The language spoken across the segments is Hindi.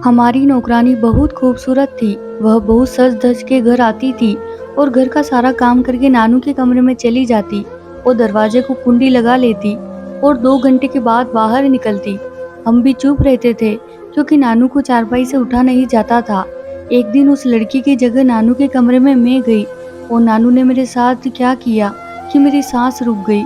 हमारी नौकरानी बहुत खूबसूरत थी। वह बहुत सज धज के घर आती थी और घर का सारा काम करके नानू के कमरे में चली जाती और दरवाजे को कुंडी लगा लेती और 2 घंटे के बाद बाहर निकलती। हम भी चुप रहते थे क्योंकि नानू को चारपाई से उठा नहीं जाता था। एक दिन उस लड़की की जगह नानू के कमरे में मैं गई और नानू ने मेरे साथ क्या किया कि मेरी सांस रुक गई।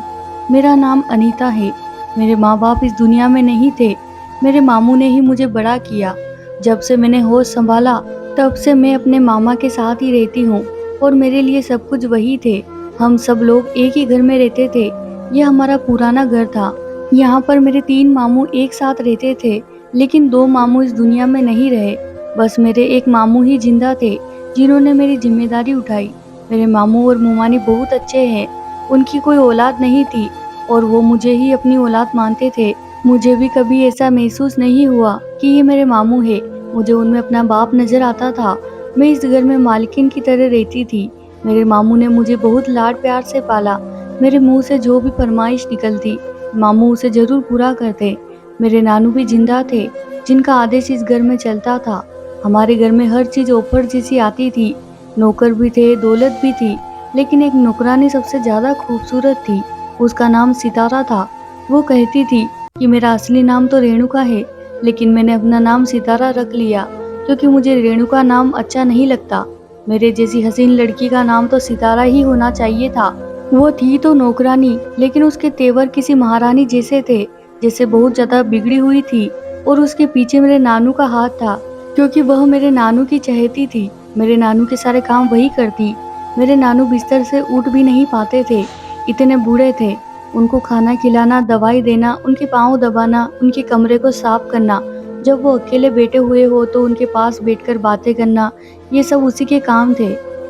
मेरा नाम अनीता है। मेरे माँ बाप इस दुनिया में नहीं थे। मेरे मामू ने ही मुझे बड़ा किया। जब से मैंने होश संभाला तब से मैं अपने मामा के साथ ही रहती हूँ और मेरे लिए सब कुछ वही थे। हम सब लोग एक ही घर में रहते थे। ये हमारा पुराना घर था। यहाँ पर मेरे 3 मामू एक साथ रहते थे, लेकिन 2 मामू इस दुनिया में नहीं रहे। बस मेरे एक मामू ही जिंदा थे जिन्होंने मेरी जिम्मेदारी उठाई। मेरे मामू और मुमानी बहुत अच्छे हैं। उनकी कोई औलाद नहीं थी और वो मुझे ही अपनी औलाद मानते थे। मुझे भी कभी ऐसा महसूस नहीं हुआ कि ये मेरे मामू है। मुझे उनमें अपना बाप नजर आता था। मैं इस घर में मालकिन की तरह रहती थी। मेरे मामू ने मुझे बहुत लाड प्यार से पाला। मेरे मुंह से जो भी फरमाइश निकलती मामू उसे जरूर पूरा करते। मेरे नानू भी जिंदा थे जिनका आदेश इस घर में चलता था। हमारे घर में हर चीज ऑफर जैसी आती थी। नौकर भी थे, दौलत भी थी, लेकिन एक नौकरानी सबसे ज्यादा खूबसूरत थी। उसका नाम सितारा था। वो कहती थी कि मेरा असली नाम तो रेणुका है, लेकिन मैंने अपना नाम सितारा रख लिया क्योंकि मुझे रेणुका नाम अच्छा नहीं लगता। मेरे जैसी हसीन लड़की का नाम तो सितारा ही होना चाहिए था। वो थी तो नौकरानी, लेकिन उसके तेवर किसी महारानी जैसे थे, जैसे बहुत ज्यादा बिगड़ी हुई थी। और उसके पीछे मेरे नानू का हाथ था क्योंकि वह मेरे नानू की चहेती थी। मेरे नानू के सारे काम वही करती। मेरे नानू बिस्तर से उठ भी नहीं पाते थे, इतने बूढ़े थे। उनको खाना खिलाना, दवाई देना, उनके पाँव दबाना, उनके कमरे को साफ करना, जब वो अकेले बैठे हुए हो तो उनके पास बैठकर बातें करना, ये सब उसी के काम थे।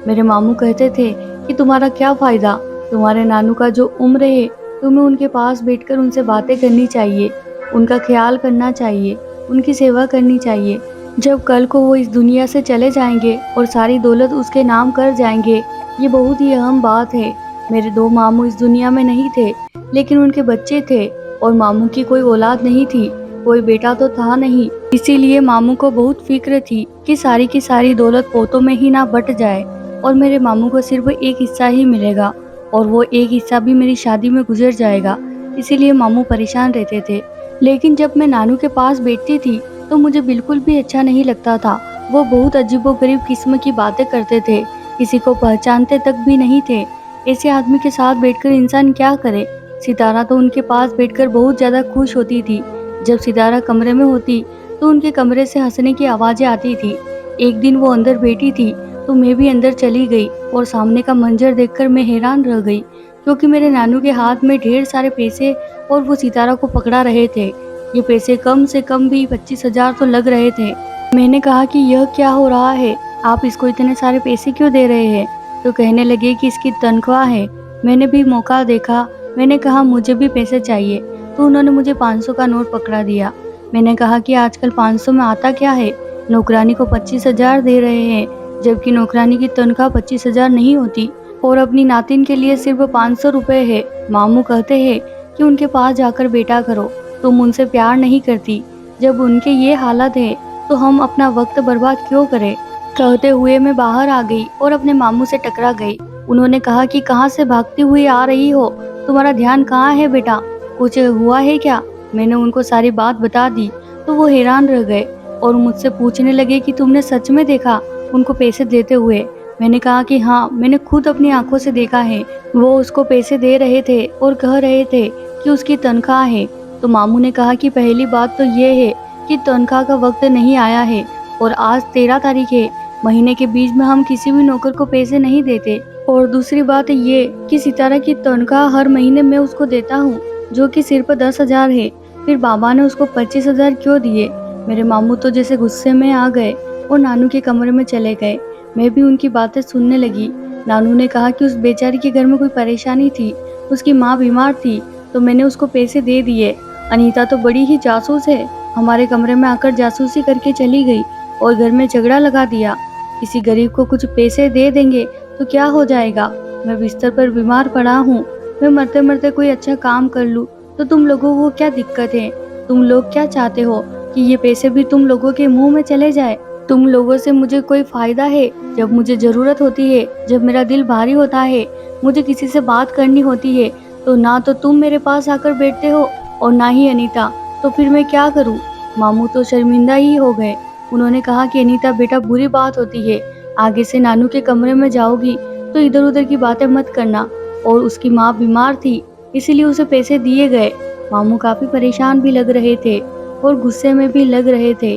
मेरे मामू कहते थे कि तुम्हारा क्या फायदा, तुम्हारे नानू का जो उम्र है, तुम्हें उनके पास बैठकर उनसे बातें करनी चाहिए, उनका ख्याल करना चाहिए, उनकी सेवा करनी चाहिए। जब कल को वो इस दुनिया से चले जाएंगे और सारी दौलत उसके नाम कर जाएंगे, ये बहुत ही अहम बात है। मेरे 2 मामू इस दुनिया में नहीं थे, लेकिन उनके बच्चे थे और मामू की कोई औलाद नहीं थी, कोई बेटा तो था नहीं। इसीलिए मामू को बहुत फिक्र थी कि सारी की सारी दौलत पोतों में ही ना बट जाए और मेरे मामू को सिर्फ एक हिस्सा ही मिलेगा और वो एक हिस्सा भी मेरी शादी में गुजर जाएगा। इसीलिए मामू परेशान रहते थे। लेकिन जब मैं नानू के पास बैठती थी तो मुझे बिल्कुल भी अच्छा नहीं लगता था। वो बहुत अजीबोगरीब किस्म की बातें करते थे, किसी को पहचानते तक भी नहीं थे। ऐसे आदमी के साथ बैठकर इंसान क्या करे। सितारा तो उनके पास बैठकर बहुत ज्यादा खुश होती थी। जब सितारा कमरे में होती तो उनके कमरे से हंसने की आवाजें आती थी। एक दिन वो अंदर बैठी थी तो मैं भी अंदर चली गई और सामने का मंजर देखकर मैं हैरान रह गई क्योंकि मेरे नानू के हाथ में ढेर सारे पैसे और वो सितारा को पकड़ा रहे थे। ये पैसे कम से कम भी 25,000 तो लग रहे थे। मैंने कहा कि यह क्या हो रहा है, आप इसको इतने सारे पैसे क्यों दे रहे हैं? तो कहने लगे कि इसकी तनख्वाह है। मैंने भी मौका देखा। मैंने कहा मुझे भी पैसे चाहिए, तो उन्होंने मुझे 500 का नोट पकड़ा दिया। मैंने कहा कि आजकल 500 में आता क्या है, नौकरानी को 25,000 दे रहे हैं, जबकि नौकरानी की तनख्वाह 25,000 नहीं होती और अपनी नातिन के लिए सिर्फ 500 रुपए है। मामू कहते हैं कि उनके पास जाकर बेटा करो, तुम उनसे प्यार नहीं करती। जब उनके ये हालत है तो हम अपना वक्त बर्बाद क्यों करें? कहते हुए मैं बाहर आ गई और अपने मामू से टकरा गई। उन्होंने कहा कि कहाँ से भागती हुई आ रही हो, तुम्हारा ध्यान कहाँ है बेटा, कुछ हुआ है क्या? मैंने उनको सारी बात बता दी तो वो हैरान रह गए और मुझसे पूछने लगे कि तुमने सच में देखा उनको पैसे देते हुए? मैंने कहा कि हाँ, मैंने खुद अपनी आंखों से देखा है। वो उसको पैसे दे रहे थे और कह रहे थे कि उसकी तनख्वाह है। तो मामू ने कहा कि पहली बात तो ये है कि तनख्वाह का वक्त नहीं आया है और आज 13 तारीख है। महीने के बीच में हम किसी भी नौकर को पैसे नहीं देते। और दूसरी बात ये कि सितारा की तनख्वाह हर महीने मैं उसको देता हूँ, जो कि सिर्फ 10,000 है। फिर बाबा ने उसको 25,000 क्यों दिए? मेरे मामू तो जैसे गुस्से में आ गए और नानू के कमरे में चले गए। मैं भी उनकी बातें सुनने लगी। नानू ने कहा कि उस बेचारी के घर में कोई परेशानी थी, उसकी माँ बीमार थी, तो मैंने उसको पैसे दे दिए। अनीता तो बड़ी ही जासूस है, हमारे कमरे में आकर जासूसी करके चली गई और घर में झगड़ा लगा दिया। किसी गरीब को कुछ पैसे दे देंगे तो क्या हो जाएगा? मैं बिस्तर पर बीमार पड़ा हूँ। मैं मरते मरते कोई अच्छा काम कर लूँ तो तुम लोगों को क्या दिक्कत है? तुम लोग क्या चाहते हो कि ये पैसे भी तुम लोगों के मुंह में चले जाए। तुम लोगों से मुझे कोई फायदा है? जब मुझे जरूरत होती है, जब मेरा दिल भारी होता है, मुझे किसी से बात करनी होती है, तो ना तो तुम मेरे पास आकर बैठते हो और ना ही अनीता। तो फिर मैं क्या करूं? मामू तो शर्मिंदा ही हो गए। उन्होंने कहा कि अनीता बेटा, बुरी बात होती है, आगे से नानू के कमरे में जाओगी तो इधर उधर की बातें मत करना। और उसकी माँ बीमार थी, इसीलिए उसे पैसे दिए गए। मामू काफी परेशान भी लग रहे थे और गुस्से में भी लग रहे थे,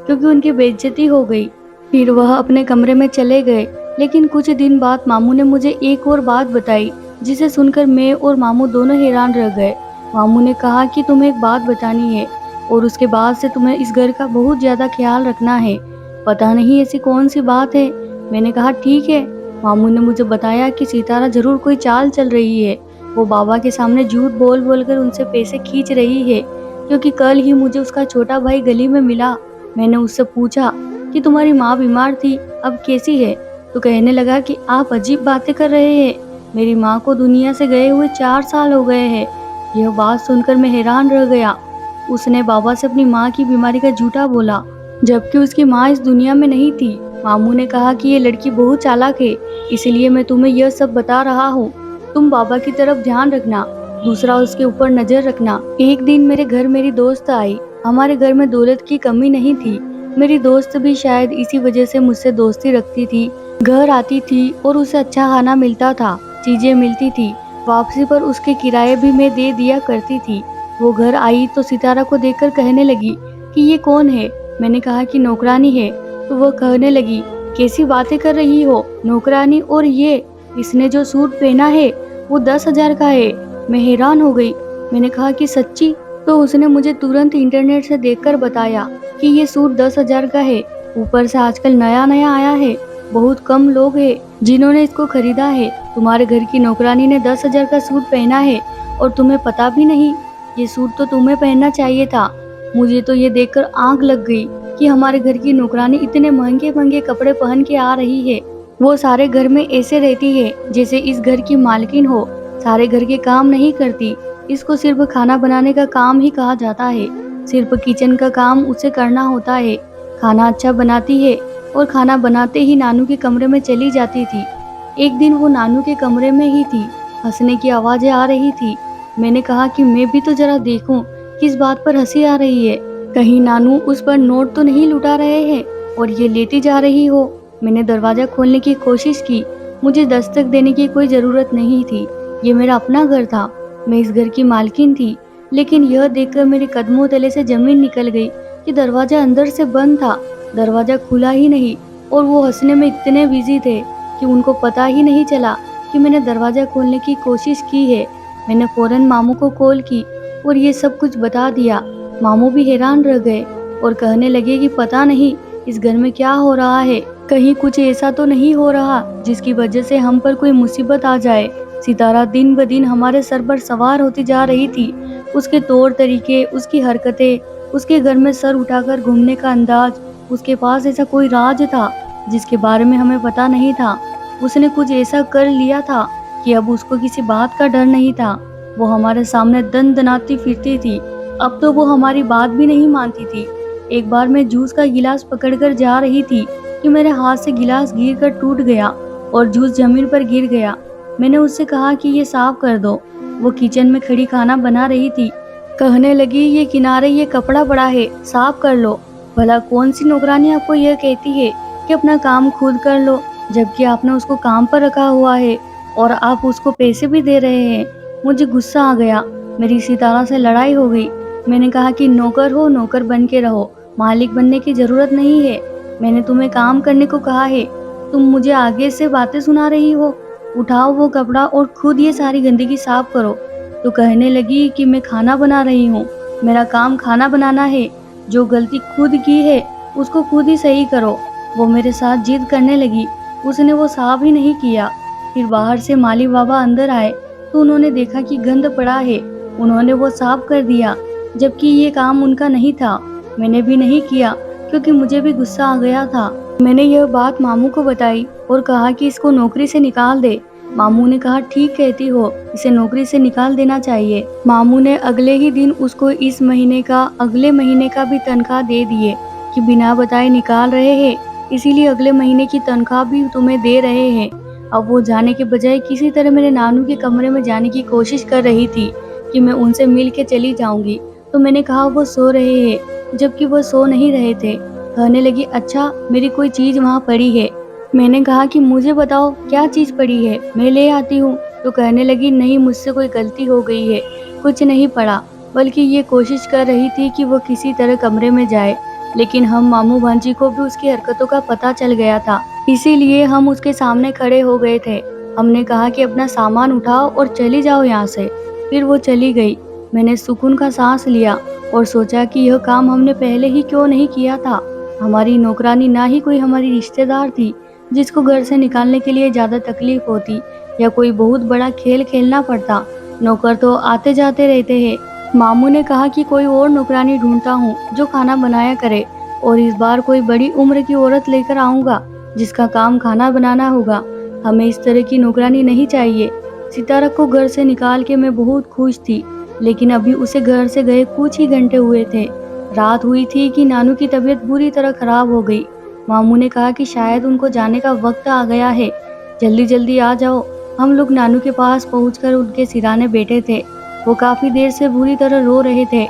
क्योंकि उनकी बेइज्जती हो गई। फिर वह अपने कमरे में चले गए। लेकिन कुछ दिन बाद मामू ने मुझे एक और बात बताई, जिसे सुनकर मैं और मामू दोनों हैरान रह गए। मामू ने कहा कि तुम्हें एक बात बतानी है और उसके बाद से तुम्हें इस घर का बहुत ज्यादा ख्याल रखना है। पता नहीं ऐसी कौन सी बात है। मैंने कहा ठीक है। मामू ने मुझे बताया कि सितारा जरूर कोई चाल चल रही है। वो बाबा के सामने झूठ बोल बोल कर उनसे पैसे खींच रही है, क्योंकि कल ही मुझे उसका छोटा भाई गली में मिला। मैंने उससे पूछा कि तुम्हारी माँ बीमार थी, अब कैसी है? तो कहने लगा कि आप अजीब बातें कर रहे हैं, मेरी माँ को दुनिया से गए हुए 4 साल हो गए हैं। यह बात सुनकर मैं हैरान रह गया। उसने बाबा से अपनी माँ की बीमारी का झूठा बोला, जबकि उसकी माँ इस दुनिया में नहीं थी। मामू ने कहा कि ये लड़की बहुत चालाक है, इसलिए मैं तुम्हें यह सब बता रहा हूँ। तुम बाबा की तरफ ध्यान रखना, दूसरा उसके ऊपर नजर रखना। एक दिन मेरे घर मेरी दोस्त आई। हमारे घर में दौलत की कमी नहीं थी। मेरी दोस्त भी शायद इसी वजह से मुझसे दोस्ती रखती थी। घर आती थी और उसे अच्छा खाना मिलता था, चीजें मिलती थी। वापसी पर उसके किराए भी मैं दे दिया करती थी। वो घर आई तो सितारा को देखकर कहने लगी कि ये कौन है? मैंने कहा कि नौकरानी है। तो वो कहने लगी, कैसी बातें कर रही हो, नौकरानी? और ये इसने जो सूट पहना है वो 10,000 का है। मैं हैरान हो गई। मैंने कहा कि सच्ची? तो उसने मुझे तुरंत इंटरनेट से देखकर बताया कि ये सूट 10,000 का है। ऊपर से आजकल नया नया आया है, बहुत कम लोग हैं जिन्होंने इसको खरीदा है। तुम्हारे घर की नौकरानी ने 10,000 का सूट पहना है और तुम्हें पता भी नहीं। ये सूट तो तुम्हें पहनना चाहिए था। मुझे तो ये देखकर आंख लग गई कि हमारे घर की नौकरानी इतने महंगे महंगे कपड़े पहन के आ रही है। वो सारे घर में ऐसे रहती है जैसे इस घर की मालकिन हो। सारे घर के काम नहीं करती। इसको सिर्फ खाना बनाने का काम ही कहा जाता है। सिर्फ किचन का काम उसे करना होता है। खाना अच्छा बनाती है और खाना बनाते ही नानू के कमरे में चली जाती थी। एक दिन वो नानू के कमरे में ही थी। हंसने की आवाजें आ रही थी। मैंने कहा कि मैं भी तो जरा देखूं किस बात पर हंसी आ रही है। कहीं नानू उस पर नोट तो नहीं लुटा रहे हैं और ये लेती जा रही हो। मैंने दरवाजा खोलने की कोशिश की। मुझे दस्तक देने की कोई जरूरत नहीं थी। ये मेरा अपना घर था, मैं इस घर की मालकिन थी। लेकिन यह देखकर मेरे कदमों तले से जमीन निकल गई कि दरवाजा अंदर से बंद था। दरवाजा खुला ही नहीं और वो हंसने में इतने बिजी थे कि उनको पता ही नहीं चला कि मैंने दरवाजा खोलने की कोशिश की है। मैंने फौरन मामू को कॉल की और ये सब कुछ बता दिया। मामू भी हैरान रह गए और कहने लगे कि पता नहीं इस घर में क्या हो रहा है, कहीं कुछ ऐसा तो नहीं हो रहा जिसकी वजह से हम पर कोई मुसीबत आ जाए। सितारा दिन ब दिन हमारे सर पर सवार होती जा रही थी। उसके तौर तरीके, उसकी हरकतें, उसके घर में सर उठाकर घूमने का अंदाज, उसके पास ऐसा कोई राज था जिसके बारे में हमें पता नहीं था। उसने कुछ ऐसा कर लिया था कि अब उसको किसी बात का डर नहीं था। वो हमारे सामने दंदनाती फिरती थी। अब तो वो हमारी बात भी नहीं मानती थी। एक बार मैं जूस का गिलास पकड़कर जा रही थी कि मेरे हाथ से गिलास गिरकर टूट गया और जूस जमीन पर गिर गया। मैंने उससे कहा कि ये साफ कर दो। वो किचन में खड़ी खाना बना रही थी। कहने लगी, ये किनारे ये कपड़ा पड़ा है, साफ कर लो। भला कौन सी नौकरानी आपको यह कहती है कि अपना काम खुद कर लो, जबकि आपने उसको काम पर रखा हुआ है और आप उसको पैसे भी दे रहे हैं। मुझे गुस्सा आ गया। मेरी सितारा से लड़ाई हो गई। मैंने कहा कि नौकर हो, नौकर बन के रहो, मालिक बनने की जरूरत नहीं है। मैंने तुम्हें काम करने को कहा है, तुम मुझे आगे से बातें सुना रही हो। उठाओ वो कपड़ा और खुद ये सारी गंदगी साफ करो। तो कहने लगी कि मैं खाना बना रही हूँ, मेरा काम खाना बनाना है। जो गलती खुद की है उसको खुद ही सही करो। वो मेरे साथ जिद करने लगी। उसने वो साफ ही नहीं किया। फिर बाहर से माली बाबा अंदर आए तो उन्होंने देखा कि गंद पड़ा है। उन्होंने वो साफ कर दिया, जबकि ये काम उनका नहीं था। मैंने भी नहीं किया क्योंकि मुझे भी गुस्सा आ गया था। मैंने यह बात मामू को बताई और कहा कि इसको नौकरी से निकाल दे। मामू ने कहा, ठीक कहती हो, इसे नौकरी से निकाल देना चाहिए। मामू ने अगले ही दिन उसको इस महीने का अगले महीने का भी तनख्वाह दे दिए कि बिना बताए निकाल रहे हैं, इसीलिए अगले महीने की तनख्वाह भी तुम्हें दे रहे हैं। अब वो जाने के बजाय किसी तरह मेरे नानू के कमरे में जाने की कोशिश कर रही थी कि मैं उनसे मिल के चली जाऊंगी। तो मैंने कहा वो सो रहे हैं, जबकि वो सो नहीं रहे थे। कहने लगी, अच्छा मेरी कोई चीज वहाँ पड़ी है। मैंने कहा कि मुझे बताओ क्या चीज पड़ी है, मैं ले आती हूँ। तो कहने लगी, नहीं मुझसे कोई गलती हो गई है, कुछ नहीं पड़ा, बल्कि ये कोशिश कर रही थी कि वो किसी तरह कमरे में जाए। लेकिन हम मामू भांजी को भी उसकी हरकतों का पता चल गया था, इसीलिए हम उसके सामने खड़े हो गए थे। हमने कहा कि अपना सामान उठाओ और चली जाओ यहाँ से। फिर वो चली गई। मैंने सुकून का सांस लिया और सोचा कि यह काम हमने पहले ही क्यों नहीं किया था। हमारी नौकरानी ना ही कोई हमारी रिश्तेदार थी जिसको घर से निकालने के लिए ज्यादा तकलीफ होती या कोई बहुत बड़ा खेल खेलना पड़ता। नौकर तो आते जाते रहते हैं। मामू ने कहा कि कोई और नौकरानी ढूंढता हूँ जो खाना बनाया करे, और इस बार कोई बड़ी उम्र की औरत लेकर आऊंगा जिसका काम खाना बनाना होगा। हमें इस तरह की नौकरानी नहीं चाहिए। सितारा को घर से निकाल के मैं बहुत खुश थी, लेकिन अभी उसे घर से गए कुछ ही घंटे हुए थे। रात हुई थी कि नानू की तबीयत बुरी तरह खराब हो गई। मामू ने कहा कि शायद उनको जाने का वक्त आ गया है, जल्दी जल्दी आ जाओ। हम लोग नानू के पास पहुंचकर उनके सिराने बैठे थे। वो काफी देर से बुरी तरह रो रहे थे,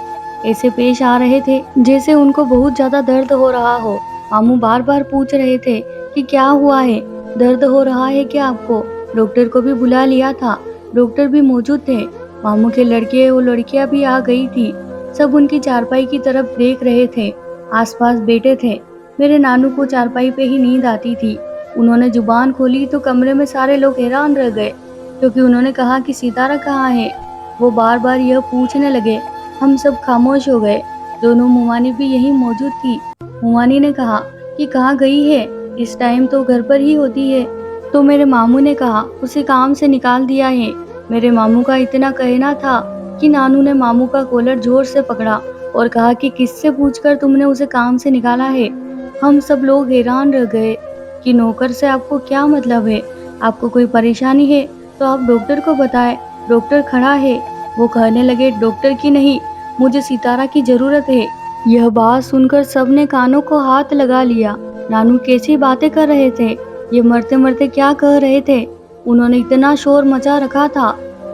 ऐसे पेश आ रहे थे जैसे उनको बहुत ज्यादा दर्द हो रहा हो। मामू बार बार पूछ रहे थे कि क्या हुआ है, दर्द हो रहा है क्या आपको? डॉक्टर को भी बुला लिया था, डॉक्टर भी मौजूद थे। मामू के लड़के और लड़कियां भी आ गई थी। सब उनकी चारपाई की तरफ देख रहे थे, आसपास बैठे थे। मेरे नानू को चारपाई पे ही नींद आती थी। उन्होंने जुबान खोली तो कमरे में सारे लोग हैरान रह गए, क्योंकि उन्होंने कहा कि सितारा कहाँ है। वो बार बार यह पूछने लगे। हम सब खामोश हो गए। दोनों मुमानी भी यहीं मौजूद थी। मुमानी ने कहा कि कहाँ गई है, इस टाइम तो घर पर ही होती है। तो मेरे मामू ने कहा उसे काम से निकाल दिया है। मेरे मामू का इतना कहना था कि नानू ने मामू का कॉलर जोर से पकड़ा और कहा कि किससे पूछकर तुमने उसे काम से निकाला है। हम सब लोग हैरान रह गए कि नौकर से आपको क्या मतलब है? आपको कोई परेशानी है तो आप डॉक्टर को बताएं, डॉक्टर खड़ा है। वो कहने लगे, डॉक्टर की नहीं, मुझे सितारा की जरूरत है। यह बात सुनकर सबने कानों को हाथ लगा लिया। नानू कैसी बातें कर रहे थे, ये मरते मरते क्या कह रहे थे? उन्होंने इतना शोर मचा रखा था,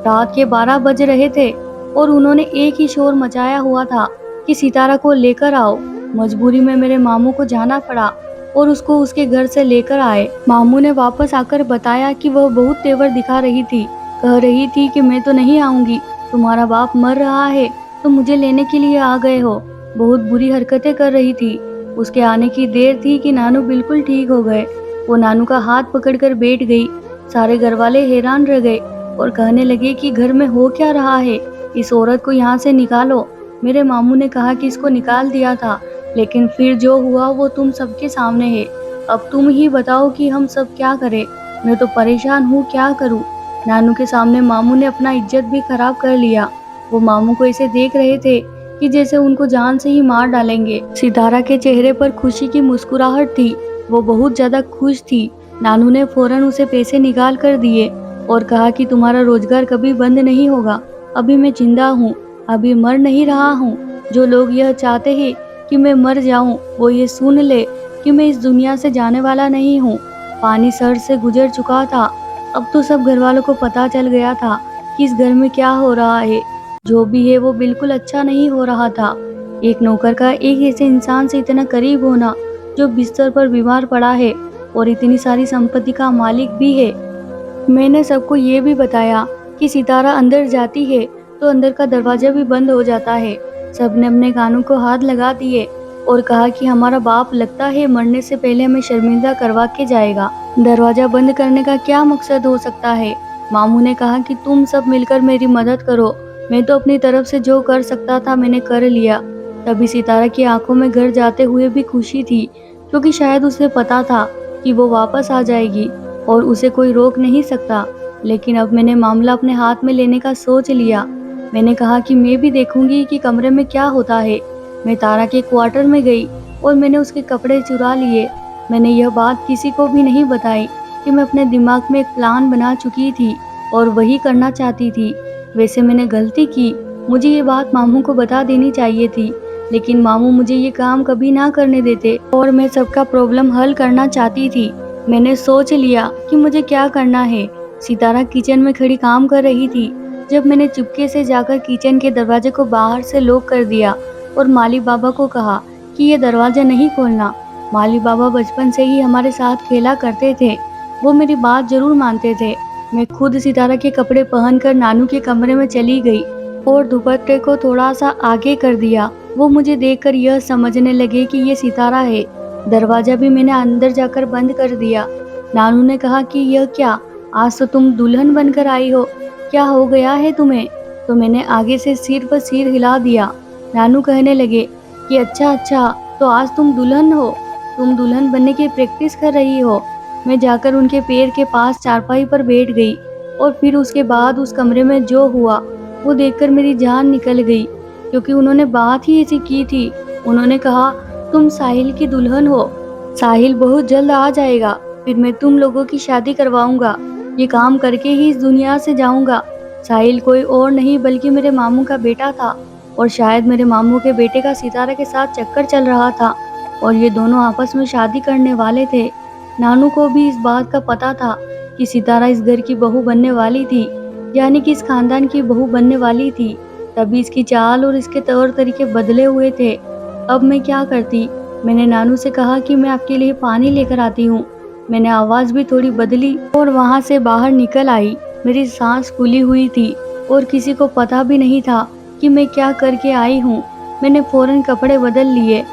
रात के 12 बज रहे थे और उन्होंने एक ही शोर मचाया हुआ था कि सितारा को लेकर आओ। मजबूरी में मेरे मामू को जाना पड़ा और उसको उसके घर से लेकर आए। मामू ने वापस आकर बताया कि वह बहुत तेवर दिखा रही थी, कह रही थी कि मैं तो नहीं आऊंगी, तुम्हारा बाप मर रहा है तो मुझे लेने के लिए आ गए हो। बहुत बुरी हरकतें कर रही थी। उसके आने की देर थी कि नानू बिल्कुल ठीक हो गए। वो नानू का हाथ पकड़कर बैठ गई। सारे घर वाले हैरान रह गए और कहने लगे कि घर में हो क्या रहा है, इस औरत को यहाँ से निकालो। मेरे मामू ने कहा कि इसको निकाल दिया था, लेकिन फिर जो हुआ वो तुम सबके सामने है। अब तुम ही बताओ कि हम सब क्या करें। मैं तो परेशान हूँ, क्या करूँ। नानू के सामने मामू ने अपना इज्जत भी खराब कर लिया। वो मामू को ऐसे देख रहे थे कि जैसे उनको जान से ही मार डालेंगे। सितारा के चेहरे पर खुशी की मुस्कुराहट थी, वो बहुत ज्यादा खुश थी। नानू ने फौरन उसे पैसे निकाल कर दिए और कहा कि तुम्हारा रोजगार कभी बंद नहीं होगा। अभी मैं जिंदा हूँ, अभी मर नहीं रहा हूँ। जो लोग यह चाहते हैं कि मैं मर जाऊं, वो ये सुन ले कि मैं इस दुनिया से जाने वाला नहीं हूँ। पानी सर से गुजर चुका था। अब तो सब घर वालों को पता चल गया था कि इस घर में क्या हो रहा है। जो भी है वो बिल्कुल अच्छा नहीं हो रहा था। एक नौकर का एक ऐसे इंसान से इतना करीब होना जो बिस्तर पर बीमार पड़ा है और इतनी सारी संपत्ति का मालिक भी है। मैंने सबको ये भी बताया कि सितारा अंदर जाती है तो अंदर का दरवाजा भी बंद हो जाता है। सबने अपने कानों को हाथ लगा दिए और कहा कि हमारा बाप लगता है मरने से पहले हमें शर्मिंदा करवा के जाएगा। दरवाजा बंद करने का क्या मकसद हो सकता है? मामू ने कहा कि तुम सब मिलकर मेरी मदद करो। मैं तो अपनी तरफ से जो कर सकता था मैंने कर लिया। तभी सितारा की आंखों में घर जाते हुए भी खुशी थी, क्योंकि शायद उसे पता था कि वो वापस आ जाएगी और उसे कोई रोक नहीं सकता। लेकिन अब मैंने मामला अपने हाथ में लेने का सोच लिया। मैंने कहा कि मैं भी देखूंगी कि कमरे में क्या होता है। मैं तारा के क्वार्टर में गई और मैंने उसके कपड़े चुरा लिए। मैंने यह बात किसी को भी नहीं बताई। कि मैं अपने दिमाग में एक प्लान बना चुकी थी और वही करना चाहती थी। वैसे मैंने गलती की, मुझे ये बात मामू को बता देनी चाहिए थी, लेकिन मामू मुझे ये काम कभी ना करने देते और मैं सबका प्रॉब्लम हल करना चाहती थी। मैंने सोच लिया कि मुझे क्या करना है। सितारा किचन में खड़ी काम कर रही थी जब मैंने चुपके से जाकर किचन के दरवाजे को बाहर से लॉक कर दिया और माली बाबा को कहा कि ये दरवाजा नहीं खोलना। माली बाबा बचपन से ही हमारे साथ खेला करते थे, वो मेरी बात जरूर मानते थे। मैं खुद सितारा के कपड़े पहनकर नानू के कमरे में चली गई और दुपट्टे को थोड़ा सा आगे कर दिया। वो मुझे देखकर यह समझने लगे कि ये सितारा है। दरवाजा भी मैंने अंदर जाकर बंद कर दिया। नानू ने कहा कि यह क्या, आज तो तुम दुल्हन बनकर आई हो, क्या हो गया है तुम्हें? तो मैंने आगे से सिर पर सिर हिला दिया। नानू कहने लगे कि अच्छा, तो आज तुम दुल्हन हो, तुम दुल्हन बनने की प्रैक्टिस कर रही हो। मैं जाकर उनके पैर के पास चारपाई पर बैठ गई और फिर उसके बाद उस कमरे में जो हुआ वो देखकर मेरी जान निकल गई, क्योंकि उन्होंने बात ही ऐसी की थी। उन्होंने कहा, तुम साहिल की दुल्हन हो, साहिल बहुत जल्द आ जाएगा, फिर मैं तुम लोगों की शादी करवाऊंगा, ये काम करके ही इस दुनिया से जाऊंगा। साहिल कोई और नहीं बल्कि मेरे मामू का बेटा था और शायद मेरे मामू के बेटे का सितारा के साथ चक्कर चल रहा था और ये दोनों आपस में शादी करने वाले थे। नानू को भी इस बात का पता था कि सितारा इस घर की बहू बनने वाली थी, यानी कि इस खानदान की बहू बनने वाली थी। तभी इसकी चाल और इसके तौर तरीके बदले हुए थे। अब मैं क्या करती? मैंने नानू से कहा कि मैं आपके लिए पानी लेकर आती हूँ। मैंने आवाज़ भी थोड़ी बदली और वहाँ से बाहर निकल आई। मेरी सांस फूली हुई थी और किसी को पता भी नहीं था कि मैं क्या करके आई हूँ। मैंने फौरन कपड़े बदल लिए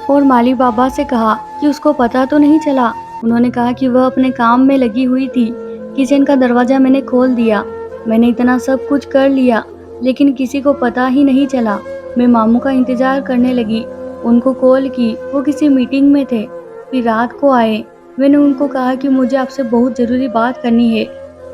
और माली बाबा से कहा कि उसको पता तो नहीं चला। उन्होंने कहा कि वह अपने काम में लगी हुई थी। किचन का दरवाज़ा मैंने खोल दिया। मैंने इतना सब कुछ कर लिया लेकिन किसी को पता ही नहीं चला। मैं मामू का इंतज़ार करने लगी, उनको कॉल की, वो किसी मीटिंग में थे। फिर रात को आए। मैंने उनको कहा कि मुझे आपसे बहुत ज़रूरी बात करनी है।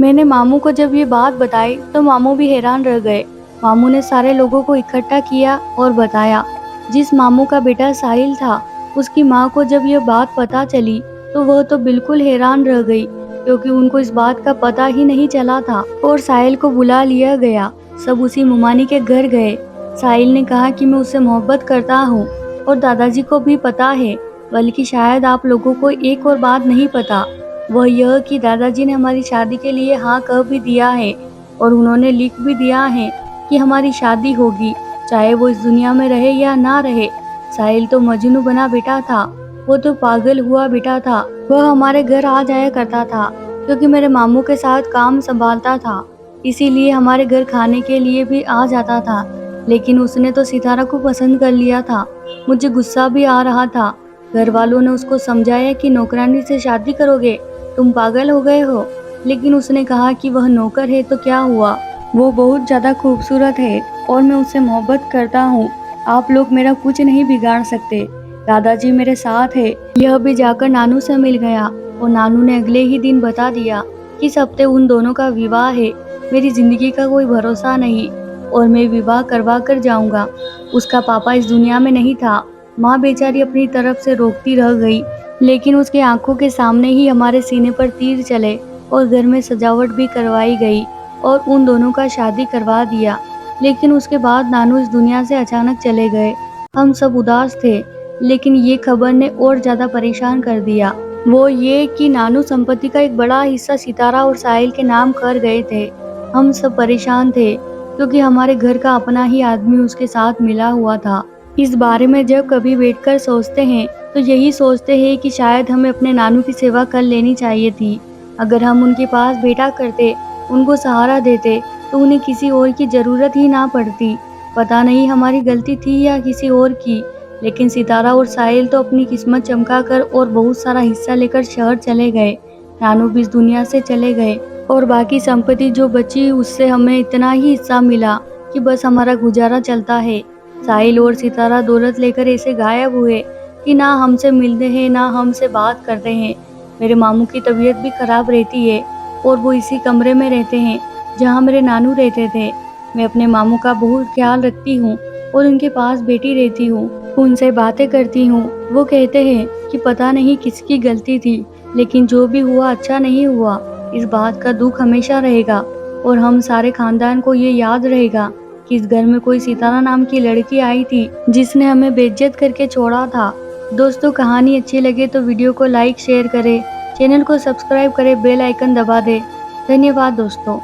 मैंने मामू को जब ये बात बताई तो मामू भी हैरान रह गए। मामू ने सारे लोगों को इकट्ठा किया और बताया। जिस मामू का बेटा साहिल था, उसकी माँ को जब यह बात पता चली तो वह तो बिल्कुल हैरान रह गई, क्योंकि उनको इस बात का पता ही नहीं चला था और साहिल को बुला लिया गया। सब उसी मुमानी के घर गए। साहिल ने कहा कि मैं उससे मोहब्बत करता हूँ और दादाजी को भी पता है, बल्कि शायद आप लोगों को एक और बात नहीं पता, वह यह कि दादाजी ने हमारी शादी के लिए हाँ कह भी दिया है और उन्होंने लिख भी दिया है कि हमारी शादी होगी, चाहे वो इस दुनिया में रहे या ना रहे। साहिल तो मजनू बना बेटा था, वो तो पागल हुआ बेटा था। वह हमारे घर आ जाया करता था क्योंकि मेरे मामू के साथ काम संभालता था, इसीलिए हमारे घर खाने के लिए भी आ जाता था। लेकिन उसने तो सितारा को पसंद कर लिया था। मुझे गुस्सा भी आ रहा था। घर वालों ने उसको समझाया कि नौकरानी से शादी करोगे, तुम पागल हो गए हो। लेकिन उसने कहा कि वह नौकर है तो क्या हुआ, वो बहुत ज़्यादा खूबसूरत है और मैं उससे मोहब्बत करता हूँ। आप लोग मेरा कुछ नहीं बिगाड़ सकते, दादाजी मेरे साथ है। यह भी जाकर नानू से मिल गया और नानू ने अगले ही दिन बता दिया कि इस हफ्ते उन दोनों का विवाह है। मेरी जिंदगी का कोई भरोसा नहीं और मैं विवाह करवा कर जाऊंगा। उसका पापा इस दुनिया में नहीं था। माँ बेचारी अपनी तरफ से रोकती रह गई, लेकिन उसके आंखों के सामने ही हमारे सीने पर तीर चले और घर में सजावट भी करवाई गई और उन दोनों का शादी करवा दिया। लेकिन उसके बाद नानू इस दुनिया से अचानक चले गए। हम सब उदास थे, लेकिन ये खबर ने और ज्यादा परेशान कर दिया। वो ये कि नानू संपत्ति का एक बड़ा हिस्सा सितारा और साहिल के नाम कर गए थे। हम सब परेशान थे क्योंकि हमारे घर का अपना ही आदमी उसके साथ मिला हुआ था। इस बारे में जब कभी बैठकर सोचते हैं तो यही सोचते हैं कि शायद हमें अपने नानू की सेवा कर लेनी चाहिए थी। अगर हम उनके पास बैठा करते, उनको सहारा देते, तो उन्हें किसी और की जरूरत ही ना पड़ती। पता नहीं हमारी गलती थी या किसी और की, लेकिन सितारा और साहिल तो अपनी किस्मत चमकाकर और बहुत सारा हिस्सा लेकर शहर चले गए। नानू भी इस दुनिया से चले गए और बाकी संपत्ति जो बची उससे हमें इतना ही हिस्सा मिला कि बस हमारा गुजारा चलता है। साहिल और सितारा दौलत लेकर ऐसे गायब हुए कि ना हमसे मिलते हैं ना हमसे बात करते हैं। मेरे मामू की तबीयत भी खराब रहती है और वो इसी कमरे में रहते हैं जहाँ मेरे नानू रहते थे। मैं अपने मामू का बहुत ख्याल रखती हूँ और उनके पास बैठी रहती हूँ। उनसे बातें करती हूँ। वो कहते हैं कि पता नहीं किसकी गलती थी, लेकिन जो भी हुआ अच्छा नहीं हुआ। इस बात का दुख हमेशा रहेगा और हम सारे खानदान को ये याद रहेगा कि इस घर में कोई सितारा नाम की लड़की आई थी जिसने हमें बेइज्जत करके छोड़ा था। दोस्तों, कहानी अच्छी लगे तो वीडियो को लाइक शेयर करें, चैनल को सब्सक्राइब करें, बेल आइकन दबा दें। धन्यवाद दोस्तों।